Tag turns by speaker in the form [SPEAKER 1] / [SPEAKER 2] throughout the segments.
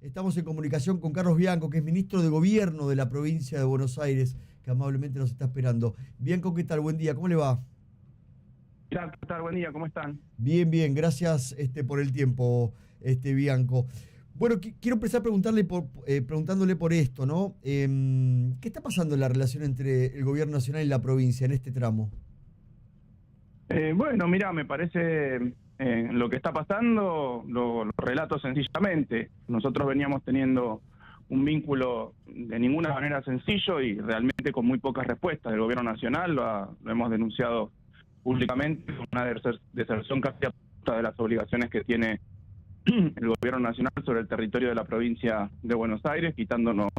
[SPEAKER 1] Estamos en comunicación con Carlos Bianco, que es ministro de Gobierno de la provincia de Buenos Aires, que amablemente nos está esperando. Bianco, ¿qué tal? Buen día, ¿cómo le va?
[SPEAKER 2] ¿Qué tal? Buen día, ¿cómo están?
[SPEAKER 1] Bien, bien, gracias por el tiempo, Bianco. Bueno, quiero empezar preguntándole por esto, ¿no? ¿Qué está pasando en la relación entre el gobierno nacional y la provincia en este tramo?
[SPEAKER 2] Bueno, mira, me parece lo que está pasando, lo relato sencillamente. Nosotros veníamos teniendo un vínculo de ninguna manera sencillo y realmente con muy pocas respuestas del gobierno nacional. Lo hemos denunciado públicamente, una deserción casi absoluta de las obligaciones que tiene el gobierno nacional sobre el territorio de la provincia de Buenos Aires, quitándonos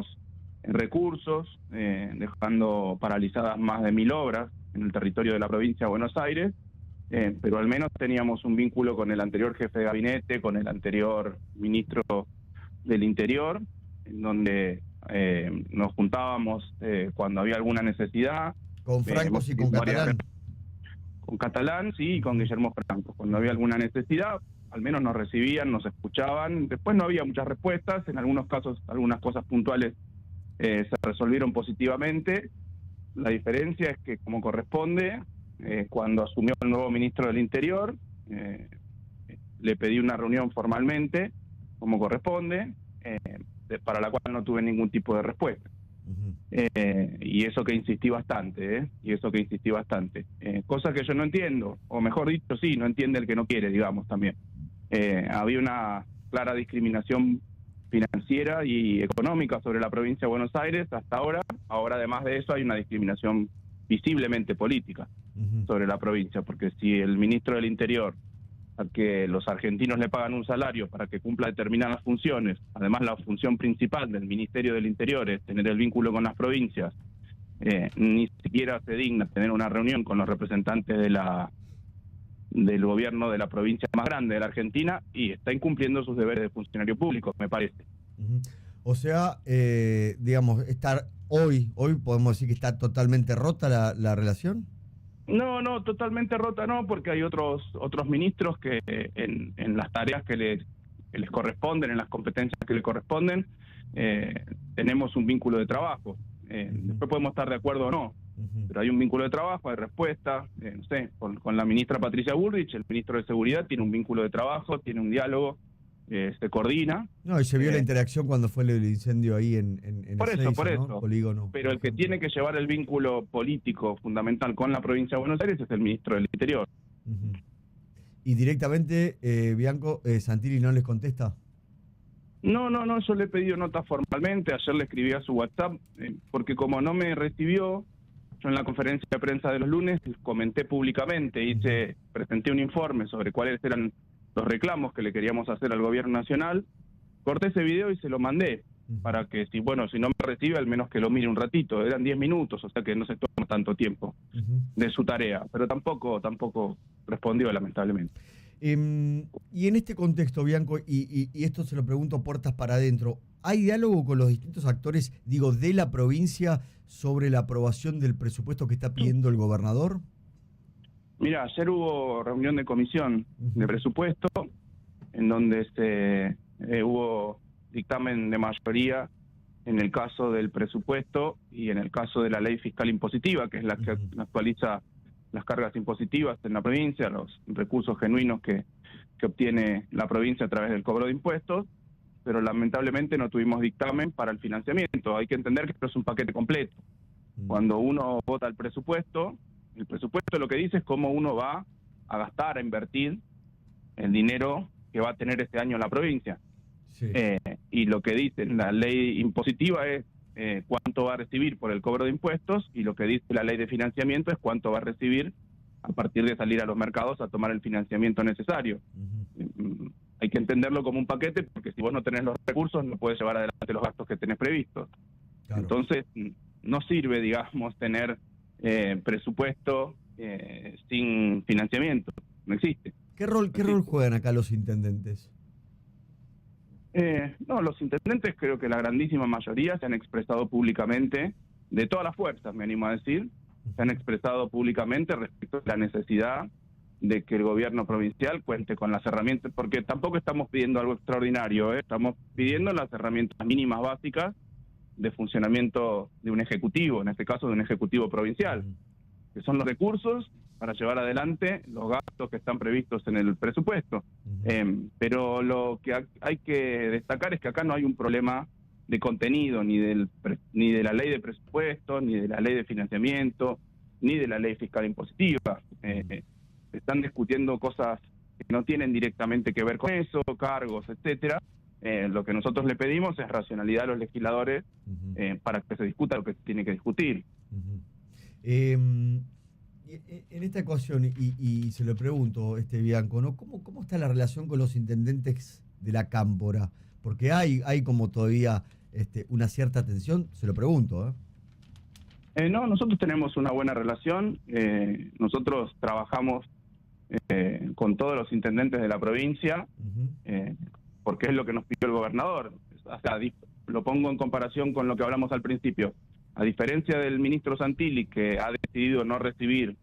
[SPEAKER 2] recursos, dejando paralizadas más de 1000 obras en el territorio de la provincia de Buenos Aires, pero al menos teníamos un vínculo con el anterior jefe de gabinete, con el anterior ministro del Interior, en donde nos juntábamos cuando había alguna necesidad.
[SPEAKER 1] Con Francos y con Catalán.
[SPEAKER 2] Con Catalán, sí, y con Guillermo Franco. Cuando había alguna necesidad, al menos nos recibían, nos escuchaban. Después no había muchas respuestas, en algunos casos algunas cosas puntuales se resolvieron positivamente. La diferencia es que, como corresponde, cuando asumió el nuevo ministro del Interior, le pedí una reunión formalmente, como corresponde, para la cual no tuve ningún tipo de respuesta. Y eso que insistí bastante, cosa que yo no entiendo, o mejor dicho, sí, no entiende el que no quiere, digamos, también. Había una clara discriminación financiera y económica sobre la provincia de Buenos Aires hasta ahora. Ahora, además de eso, hay una discriminación visiblemente política sobre la provincia, porque si el ministro del Interior, a que los argentinos le pagan un salario para que cumpla determinadas funciones, además la función principal del Ministerio del Interior es tener el vínculo con las provincias, ni siquiera se digna tener una reunión con los representantes del gobierno de la provincia más grande de la Argentina, y está incumpliendo sus deberes de funcionario público, me parece.
[SPEAKER 1] O sea, digamos, hoy podemos decir que está totalmente rota la relación.
[SPEAKER 2] No, totalmente rota no, porque hay otros ministros que en las tareas que les corresponden, en las competencias que le corresponden, tenemos un vínculo de trabajo. Después podemos estar de acuerdo o no, pero hay un vínculo de trabajo, hay respuesta. No sé, con la ministra Patricia Bullrich, el ministro de Seguridad, tiene un vínculo de trabajo, tiene un diálogo, se coordina.
[SPEAKER 1] No, y se vio la interacción cuando fue el incendio ahí en
[SPEAKER 2] por
[SPEAKER 1] Ezeiza,
[SPEAKER 2] eso,
[SPEAKER 1] ¿no? Polígono.
[SPEAKER 2] pero el que tiene que llevar el vínculo político fundamental con la provincia de Buenos Aires es el ministro del Interior.
[SPEAKER 1] Y directamente, Bianco, Santilli no les contesta.
[SPEAKER 2] No, yo le he pedido nota formalmente, ayer le escribí a su WhatsApp, porque como no me recibió, yo en la conferencia de prensa de los lunes comenté públicamente, presenté un informe sobre cuáles eran los reclamos que le queríamos hacer al gobierno nacional, corté ese video y se lo mandé, para que si no me recibe, al menos que lo mire un ratito. Eran 10 minutos, o sea que no se toma tanto tiempo de su tarea, pero tampoco respondió, lamentablemente.
[SPEAKER 1] Y en este contexto, Bianco, y esto se lo pregunto puertas para adentro, ¿hay diálogo con los distintos actores, de la provincia sobre la aprobación del presupuesto que está pidiendo el gobernador?
[SPEAKER 2] Mira, ayer hubo reunión de comisión de presupuesto, en donde hubo dictamen de mayoría en el caso del presupuesto y en el caso de la ley fiscal impositiva, que es la que actualiza las cargas impositivas en la provincia, los recursos genuinos que obtiene la provincia a través del cobro de impuestos, pero lamentablemente no tuvimos dictamen para el financiamiento. Hay que entender que esto es un paquete completo. Cuando uno vota el presupuesto lo que dice es cómo uno va a gastar, a invertir el dinero que va a tener este año la provincia. Sí. Y lo que dice la ley impositiva es cuánto va a recibir por el cobro de impuestos, y lo que dice la ley de financiamiento es cuánto va a recibir a partir de salir a los mercados a tomar el financiamiento necesario. Hay que entenderlo como un paquete, porque si vos no tenés los recursos no podés llevar adelante los gastos que tenés previstos. Claro. Entonces no sirve, digamos, tener presupuesto sin financiamiento. No existe.
[SPEAKER 1] ¿Qué rol juegan acá los intendentes?
[SPEAKER 2] Los intendentes, creo que la grandísima mayoría se han expresado públicamente, de todas las fuerzas, me animo a decir, se han expresado públicamente respecto a la necesidad de que el gobierno provincial cuente con las herramientas, porque tampoco estamos pidiendo algo extraordinario, estamos pidiendo las herramientas mínimas básicas de funcionamiento de un ejecutivo, en este caso de un ejecutivo provincial, que son los recursos para llevar adelante los gastos que están previstos en el presupuesto. Pero lo que hay que destacar es que acá no hay un problema de contenido, ni de la ley de presupuesto, ni de la ley de financiamiento, ni de la ley fiscal impositiva. Están discutiendo cosas que no tienen directamente que ver con eso, cargos, etcétera. Lo que nosotros le pedimos es racionalidad a los legisladores para que se discuta lo que se tiene que discutir.
[SPEAKER 1] En esta ecuación, y se lo pregunto, Bianco, ¿no? ¿Cómo está la relación con los intendentes de la Cámpora? Porque hay como todavía una cierta tensión, se lo pregunto.
[SPEAKER 2] No, nosotros tenemos una buena relación. Nosotros trabajamos con todos los intendentes de la provincia, porque es lo que nos pidió el gobernador. O sea, lo pongo en comparación con lo que hablamos al principio. A diferencia del ministro Santilli, que ha decidido no recibir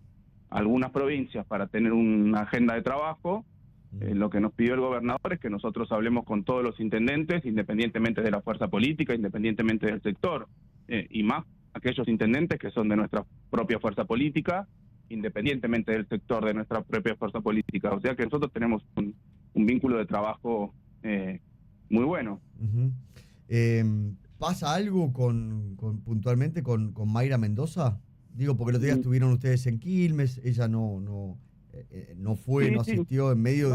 [SPEAKER 2] algunas provincias para tener una agenda de trabajo, lo que nos pidió el gobernador es que nosotros hablemos con todos los intendentes, independientemente de la fuerza política, independientemente del sector, y más aquellos intendentes que son de nuestra propia fuerza política, independientemente del sector de nuestra propia fuerza política. O sea que nosotros tenemos un vínculo de trabajo muy bueno.
[SPEAKER 1] ¿Pasa algo puntualmente con Mayra Mendoza? Digo, porque el otro día estuvieron ustedes en Quilmes, ella no fue,
[SPEAKER 2] sí,
[SPEAKER 1] no asistió
[SPEAKER 2] sí.
[SPEAKER 1] En medio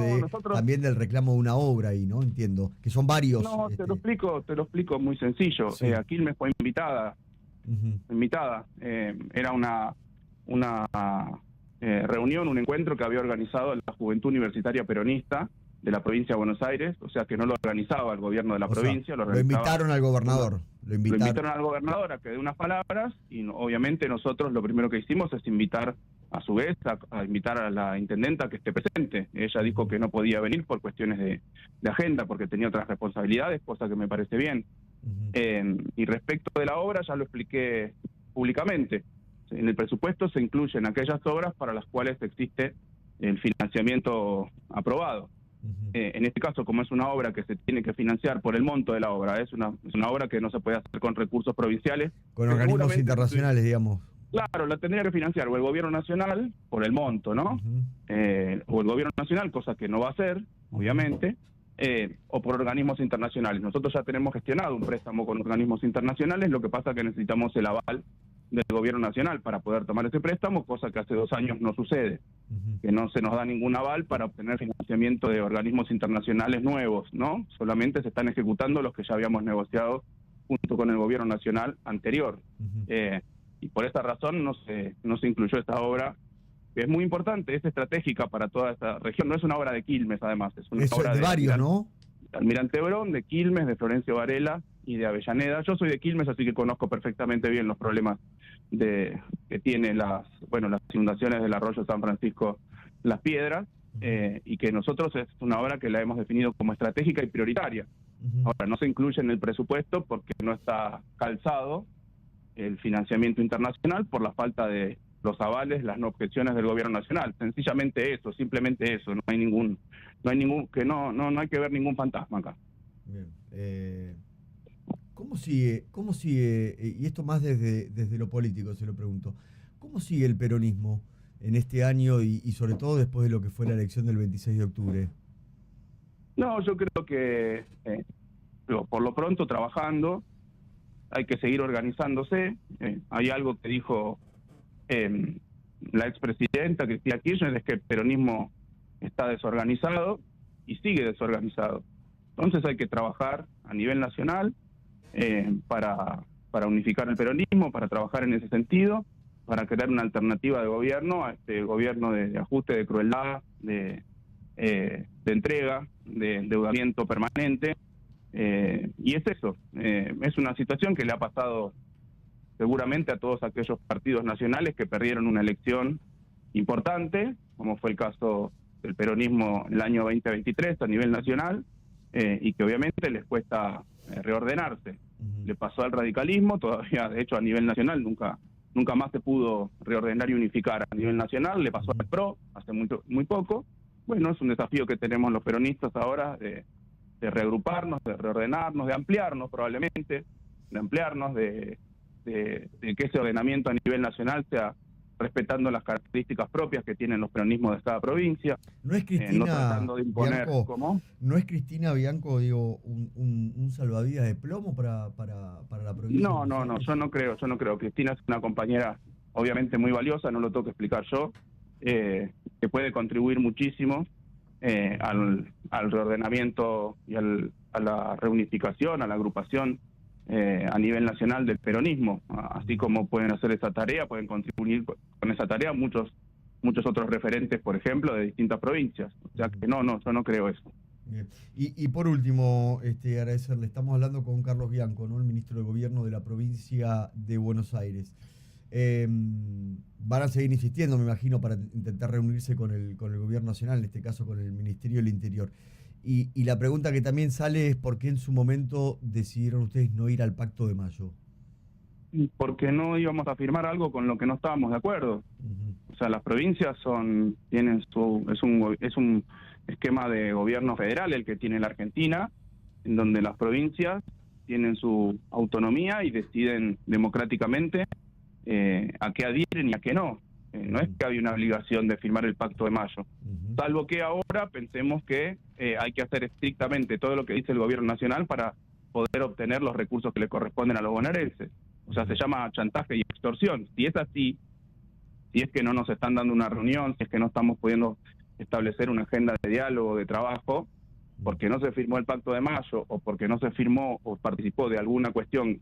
[SPEAKER 1] también del reclamo de una obra ahí, ¿no? Entiendo, que son varios.
[SPEAKER 2] No, te lo explico muy sencillo.
[SPEAKER 1] Sí.
[SPEAKER 2] A Quilmes fue invitada. Era una reunión, un encuentro que había organizado la Juventud Universitaria Peronista de la provincia de Buenos Aires, o sea que no lo organizaba el gobierno de la provincia.
[SPEAKER 1] Lo invitaron al gobernador.
[SPEAKER 2] Lo invitaron al gobernador a que dé unas palabras y obviamente nosotros lo primero que hicimos es invitar a su vez a invitar a la intendenta que esté presente. Ella dijo que no podía venir por cuestiones de agenda, porque tenía otras responsabilidades, cosa que me parece bien. Y respecto de la obra, ya lo expliqué públicamente. En el presupuesto se incluyen aquellas obras para las cuales existe el financiamiento aprobado. En este caso, como es una obra que se tiene que financiar por el monto de la obra, es una obra que no se puede hacer con recursos provinciales.
[SPEAKER 1] Con organismos internacionales, digamos.
[SPEAKER 2] Claro, la tendría que financiar o el gobierno nacional por el monto, ¿no? O el gobierno nacional, cosa que no va a hacer, obviamente, o por organismos internacionales. Nosotros ya tenemos gestionado un préstamo con organismos internacionales, lo que pasa es que necesitamos el aval del gobierno nacional para poder tomar ese préstamo, cosa que hace 2 años no sucede, que no se nos da ningún aval para obtener financiamiento de organismos internacionales nuevos, ¿no? Solamente se están ejecutando los que ya habíamos negociado junto con el gobierno nacional anterior. Y por esta razón no se incluyó esta obra, que es muy importante, es estratégica para toda esta región. No es una obra de Quilmes, además, es una obra
[SPEAKER 1] de varios, ¿no?
[SPEAKER 2] De Almirante Brown, de Quilmes, de Florencio Varela y de Avellaneda. Yo soy de Quilmes, así que conozco perfectamente bien los problemas que tiene las inundaciones del arroyo San Francisco Las Piedras, y que nosotros es una obra que la hemos definido como estratégica y prioritaria. Ahora, no se incluye en el presupuesto porque no está calzado el financiamiento internacional por la falta de los avales, las no objeciones del gobierno nacional. Sencillamente eso, simplemente eso. No hay que ver ningún fantasma acá.
[SPEAKER 1] Bien. ¿Cómo sigue, y esto más desde lo político se lo pregunto, cómo sigue el peronismo en este año y sobre todo después de lo que fue la elección del 26 de octubre?
[SPEAKER 2] No, yo creo que por lo pronto trabajando, hay que seguir organizándose. Hay algo que dijo la expresidenta Cristina Kirchner, es que el peronismo está desorganizado y sigue desorganizado. Entonces hay que trabajar a nivel nacional para unificar el peronismo, para trabajar en ese sentido, para crear una alternativa de gobierno a este gobierno de ajuste, de crueldad, de entrega, de endeudamiento permanente. Y es eso, es una situación que le ha pasado seguramente a todos aquellos partidos nacionales que perdieron una elección importante, como fue el caso del peronismo en el año 2023 a nivel nacional, y que obviamente les cuesta reordenarse. Le pasó al radicalismo, todavía de hecho a nivel nacional nunca nunca más se pudo reordenar y unificar a nivel nacional, le pasó al PRO hace muy poco. Bueno, es un desafío que tenemos los peronistas ahora de reagruparnos, de reordenarnos, de ampliarnos probablemente, de que ese ordenamiento a nivel nacional sea respetando las características propias que tienen los peronismos de cada provincia.
[SPEAKER 1] ¿No es Cristina
[SPEAKER 2] no tratando de imponer,
[SPEAKER 1] Bianco,
[SPEAKER 2] ¿cómo?
[SPEAKER 1] ¿no es Cristina Bianco, digo, un salvavidas de plomo para la provincia?
[SPEAKER 2] No, yo no creo. Cristina es una compañera obviamente muy valiosa, no lo tengo que explicar yo, que puede contribuir muchísimo al reordenamiento y a la reunificación, a la agrupación a nivel nacional del peronismo. Así como pueden hacer esa tarea, pueden contribuir con esa tarea muchos otros referentes, por ejemplo, de distintas provincias. O sea que yo no creo eso.
[SPEAKER 1] Bien. Y por último, agradecerle, estamos hablando con Carlos Bianco, ¿no? El ministro de Gobierno de la provincia de Buenos Aires. Van a seguir insistiendo, me imagino, para intentar reunirse con el gobierno nacional, en este caso con el Ministerio del Interior. Y la pregunta que también sale es por qué en su momento decidieron ustedes no ir al Pacto de Mayo.
[SPEAKER 2] Porque no íbamos a firmar algo con lo que no estábamos de acuerdo. O sea, las provincias es un esquema de gobierno federal el que tiene la Argentina, en donde las provincias tienen su autonomía y deciden democráticamente a qué adhieren y a qué no. No es que había una obligación de firmar el Pacto de Mayo, salvo que ahora pensemos que hay que hacer estrictamente todo lo que dice el gobierno nacional para poder obtener los recursos que le corresponden a los bonaerenses. O sea, se llama chantaje y extorsión. Si es así, si es que no nos están dando una reunión, si es que no estamos pudiendo establecer una agenda de diálogo, de trabajo, porque no se firmó el Pacto de Mayo o porque no se firmó o participó de alguna cuestión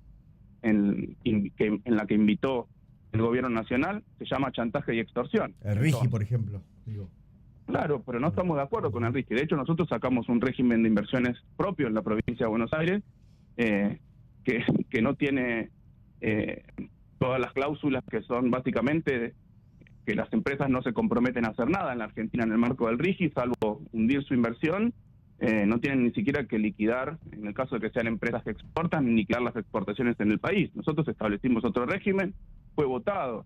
[SPEAKER 2] en la que invitó el gobierno nacional, se llama chantaje y extorsión.
[SPEAKER 1] El RIGI, por ejemplo. Digo.
[SPEAKER 2] Claro, pero no estamos de acuerdo con el RIGI. De hecho, nosotros sacamos un régimen de inversiones propio en la provincia de Buenos Aires, que no tiene todas las cláusulas que son básicamente que las empresas no se comprometen a hacer nada en la Argentina en el marco del RIGI, salvo hundir su inversión. No tienen ni siquiera que liquidar, en el caso de que sean empresas que exportan, ni liquidar las exportaciones en el país. Nosotros establecimos otro régimen, fue votado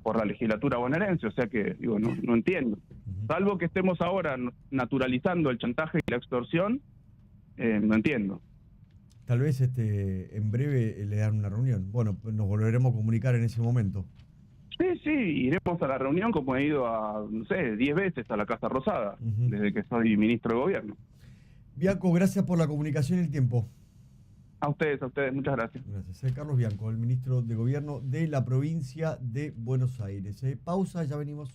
[SPEAKER 2] por la legislatura bonaerense, o sea que digo, no entiendo. Salvo que estemos ahora naturalizando el chantaje y la extorsión, no entiendo.
[SPEAKER 1] Tal vez en breve le dan una reunión. Bueno, nos volveremos a comunicar en ese momento.
[SPEAKER 2] Sí, iremos a la reunión como he ido a, 10 veces a la Casa Rosada, desde que soy ministro de Gobierno.
[SPEAKER 1] Bianco, gracias por la comunicación y el tiempo.
[SPEAKER 2] A ustedes, muchas gracias.
[SPEAKER 1] Gracias. Carlos Bianco, el ministro de Gobierno de la provincia de Buenos Aires. Pausa, ya venimos.